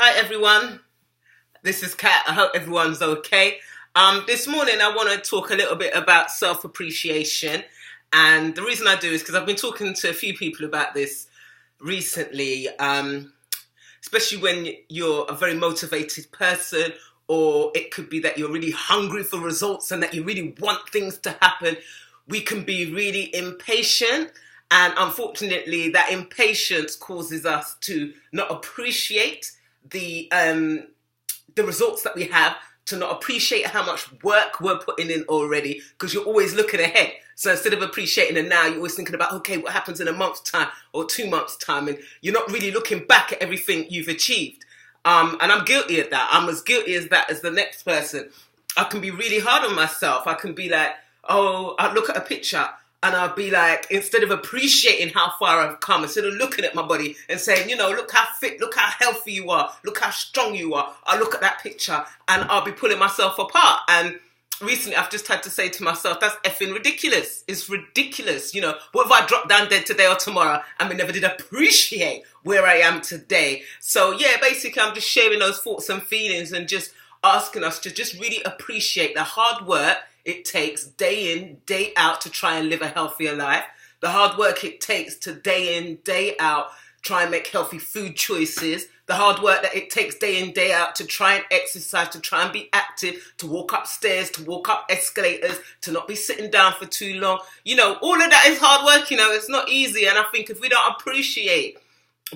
Hi everyone, this is Kat. I hope everyone's okay. This morning I want to talk a little bit about self-appreciation, and the reason I do is because I've been talking to a few people about this recently, especially when you're a very motivated person, or it could be that you're really hungry for results and that you really want things to happen. We can be really impatient, and unfortunately that impatience causes us to not appreciate the results that we have, to not appreciate how much work we're putting in already, because you're always looking ahead. So instead of appreciating the now, you're always thinking about, okay, what happens in a month's time or 2 months' time, and you're not really looking back at everything you've achieved. And I'm guilty of that. I'm as guilty as that as the next person. I can be really hard on myself. I can be like, oh, I look at a picture and I'll be like, instead of appreciating how far I've come, instead of looking at my body and saying, look how fit, look how healthy you are, look how strong you are, I'll look at that picture and I'll be pulling myself apart. And recently I've just had to say to myself, that's effing ridiculous. It's ridiculous. What if I drop down dead today or tomorrow and we never did appreciate where I am today? So yeah, basically I'm just sharing those thoughts and feelings and just asking us to just really appreciate the hard work it takes day in, day out to try and live a healthier life. The hard work it takes to day in, day out try and make healthy food choices. The hard work that it takes day in, day out to try and exercise, to try and be active, to walk upstairs, to walk up escalators, to not be sitting down for too long. All of that is hard work, it's not easy. And I think if we don't appreciate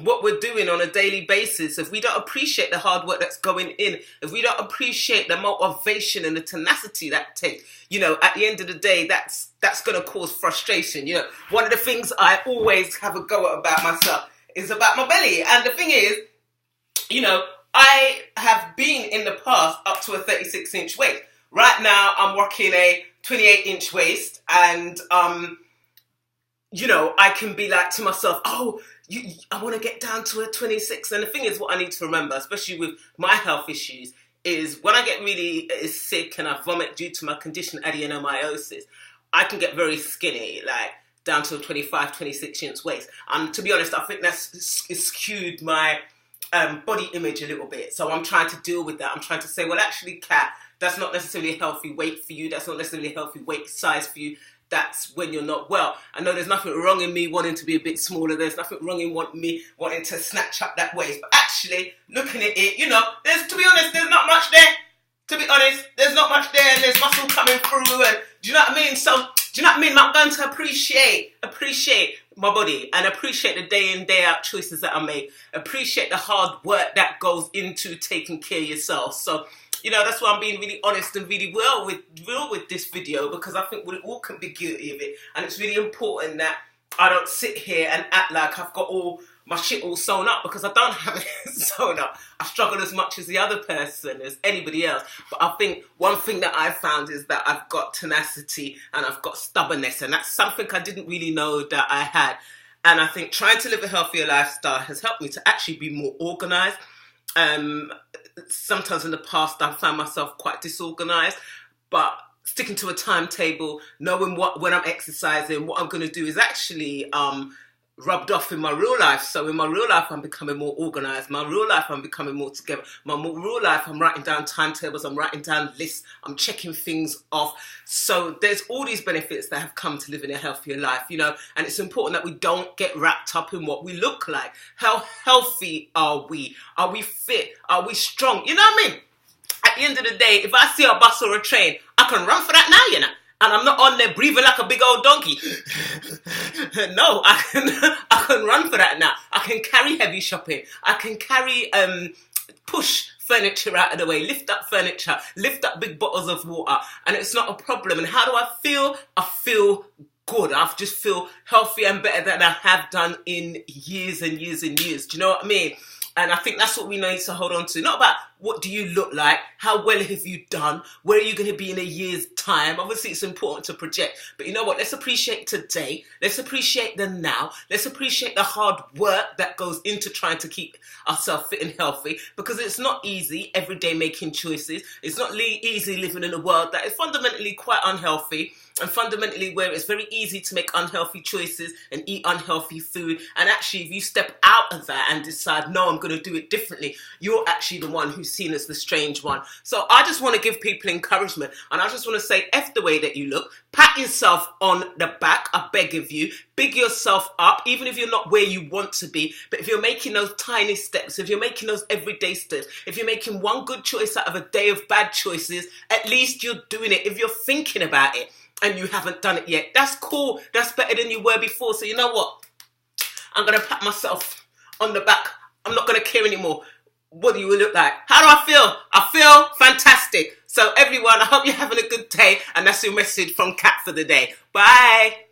what we're doing on a daily basis, if we don't appreciate the hard work that's going in, if we don't appreciate the motivation and the tenacity that takes, at the end of the day, that's going to cause frustration. One of the things I always have a go at about myself is about my belly. And the thing is, I have been in the past up to a 36-inch waist. Right now, I'm rocking a 28-inch waist, and I can be like to myself, I want to get down to a 26. And the thing is, what I need to remember, especially with my health issues, is when I get really sick and I vomit due to my condition, adenomyosis, I can get very skinny, like down to a 25, 26-inch waist. And to be honest, I think that's skewed my body image a little bit. So I'm trying to deal with that. I'm trying to say, well, actually, Kat, that's not necessarily a healthy weight for you. That's not necessarily a healthy weight size for you. That's when you're not well. I know there's nothing wrong in me wanting to be a bit smaller. There's nothing wrong in me wanting to snatch up that waist. But actually, looking at it, to be honest, there's not much there. To be honest, there's not much there, and there's muscle coming through. And do you know what I mean? So, do you know what I mean? I'm going to appreciate my body and appreciate the day in, day out choices that I make. Appreciate the hard work that goes into taking care of yourself. So, that's why I'm being really honest and really real with this video, because I think we all can be guilty of it. And it's really important that I don't sit here and act like I've got all my shit all sewn up, because I don't have it sewn up. I struggle as much as the other person, as anybody else. But I think one thing that I've found is that I've got tenacity and I've got stubbornness. And that's something I didn't really know that I had. And I think trying to live a healthier lifestyle has helped me to actually be more organised. Sometimes in the past I found myself quite disorganized, but sticking to a timetable, knowing when I'm exercising, what I'm going to do is actually rubbed off in my real life. So in my real life, I'm becoming more organized. My real life, I'm becoming more together. Real life, I'm writing down timetables, I'm writing down lists, I'm checking things off. So there's all these benefits that have come to living a healthier life, and it's important that we don't get wrapped up in what we look like. How healthy are we? Are we fit? Are we strong? You know what I mean? At the end of the day, if I see a bus or a train, I can run for that now, And I'm not on there breathing like a big old donkey. No, I can run for that now. I can carry heavy shopping. I can carry, push furniture out of the way, lift up furniture, lift up big bottles of water, and it's not a problem. And how do I feel? I feel good. I just feel healthier and better than I have done in years and years and years. Do you know what I mean? And I think that's what we need to hold on to. Not about what do you look like, how well have you done, where are you going to be in a year's time. Obviously, it's important to project. But you know what? Let's appreciate today. Let's appreciate the now. Let's appreciate the hard work that goes into trying to keep ourselves fit and healthy. Because it's not easy every day making choices. It's not easy living in a world that is fundamentally quite unhealthy. and fundamentally where it's very easy to make unhealthy choices and eat unhealthy food. And actually, if you step out of that and decide, no, I'm going to do it differently, you're actually the one who's seen as the strange one. So I just want to give people encouragement, and I just want to say, F the way that you look. Pat yourself on the back, I beg of you. Big yourself up, even if you're not where you want to be. But if you're making those tiny steps, if you're making those everyday steps, if you're making one good choice out of a day of bad choices, at least you're doing it. If you're thinking about it and you haven't done it yet, that's cool. That's better than you were before. So you know what? I'm going to pat myself on the back. I'm not going to care anymore. What do you look like? How do I feel? I feel fantastic. So everyone, I hope you're having a good day. And that's your message from Kat for the day. Bye.